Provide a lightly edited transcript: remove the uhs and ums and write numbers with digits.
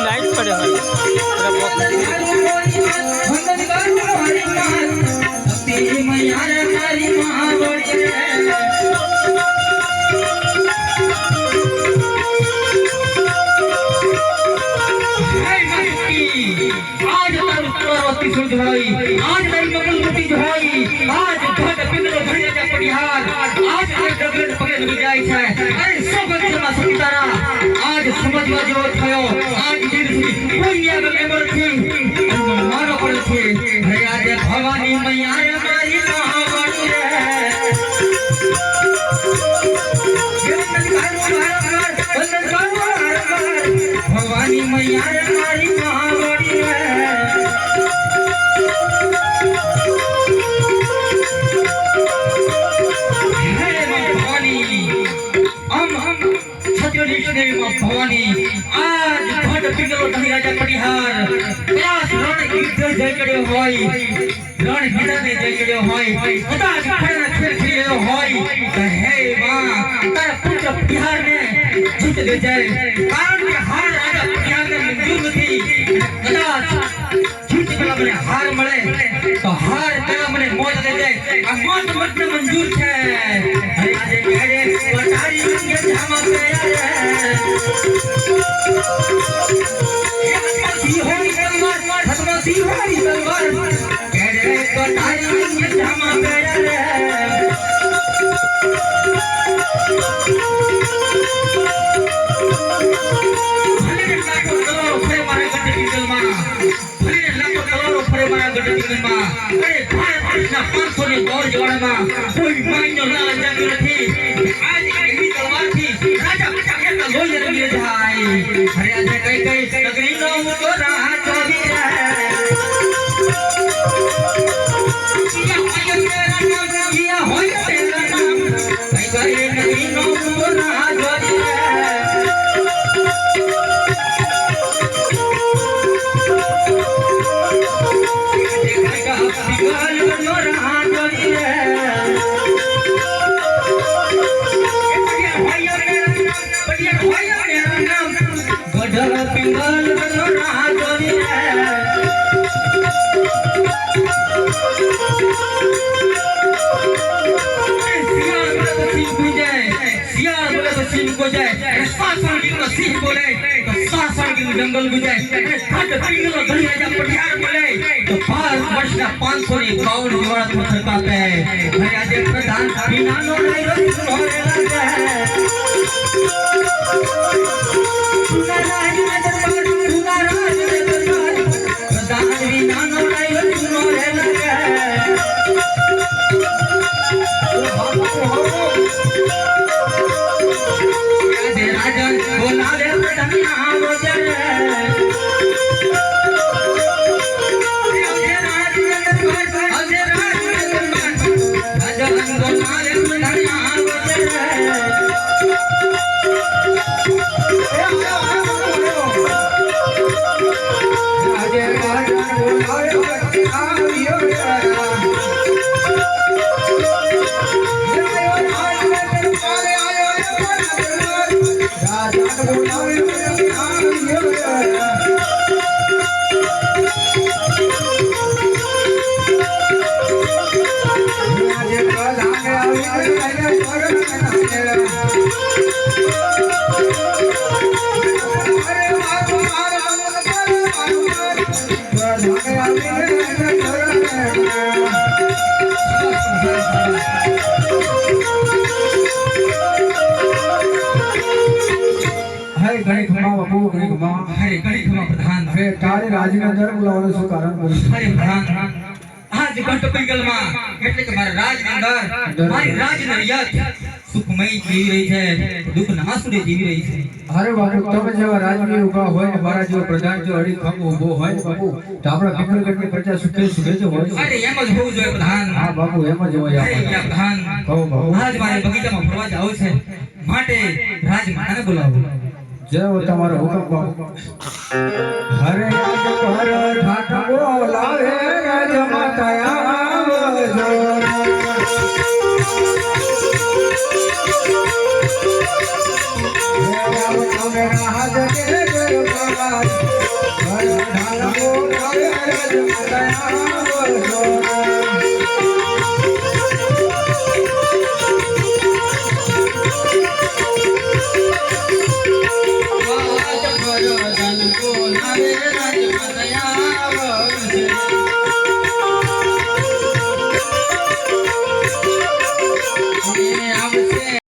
Light पड़े आज मेरी मंगलमती जो है आज घट पिंगलो धड़िया जा पटिहार आज डगड़ पकड़ लगी जाय छे अरे सोगन जमा सकीतारा आज समझवा जेવો થયો आज दिल कोई आगे मेमर थी मारो पड़ छे हे आज भवानी मैया रे मारी महावाणी रे भवानी मैया रे मारी महावाणी भवानी आज घट पिंगलो धड़िया जा पटिहार प्यास रण युद्ध जय चढ़्यो होय रण मैदान जय चढ़्यो होय कदाच खड़ा खेल खेल्यो होय तो हे मां तारा पुत्र बिहार में जीत ले जाए कारण के हार आजा पटिहार में मंजूर थी कदाच जीत पेला मने हार मळे तो हार पेला मने मौत ले जाए आ मौत मत मंजूर छे अरे आज घेरे पटारी के धामा पे कोई मायनो ना जाती थी आज एवी तलवार थी राजा पटाके का लोई रंगी जाए अरे आज कई कई नगरी नो तो राह चोरी है किया होय तेरा नाम कई कई नगरी नो तो राह चोरी है देखा बिगाल नो राह चोरी है पिंगल बनो राह चोरी सियार बोले तो सिंह को जाए सासन की तो सिंह बोले तो सासन की जंगल को जाए घट पिंगल धड़िया जा पटिहार बोले तो 5 वर्ष का 551 जोड़ा पत्थर का है भैया जे प्रधान बिना नो नहीं रोज होने लगा है सुना राज में दरबार सुना राज में दरबार प्रधान बिना नो नहीं रोज होने लगा है राजन बोला रे प्रधान रोजर Hare અત્યારે બોલાવવાનું શું કારણ બોલ્યું? અરે પ્રધાન આજ ઘંટ પિંગલમાં એટલે કે મારા રાજની અંદર મારી રાજની રિયાત સુખમય જીવી રહી છે, દુઃખ નાસુડે જીવી રહી છે. અરે બાપુ, તમે જેવા રાજવી ઉભા હોય ને મારા જેવો પ્રધાન જો અડીખમ ઉભો હોય ને બાપુ, તો આપણા પિંગલગઢની પ્રજા સુખે સુખે જ હોય. અરે એમ જ હોવું જોઈએ પ્રધાન. હા બાપુ, એમ જ હોય. અરે યા પ્રધાન, કહો બાપુ. આજ મારે બગીચામાં ફરવા જાવ છે, માટે રાજમાતાને બોલાવો. જય હો તમારો હુકમ બાપુ. હરે આજ પર ઠાઠ બોલાવે રાજમાતા આવજો. રાજમાતા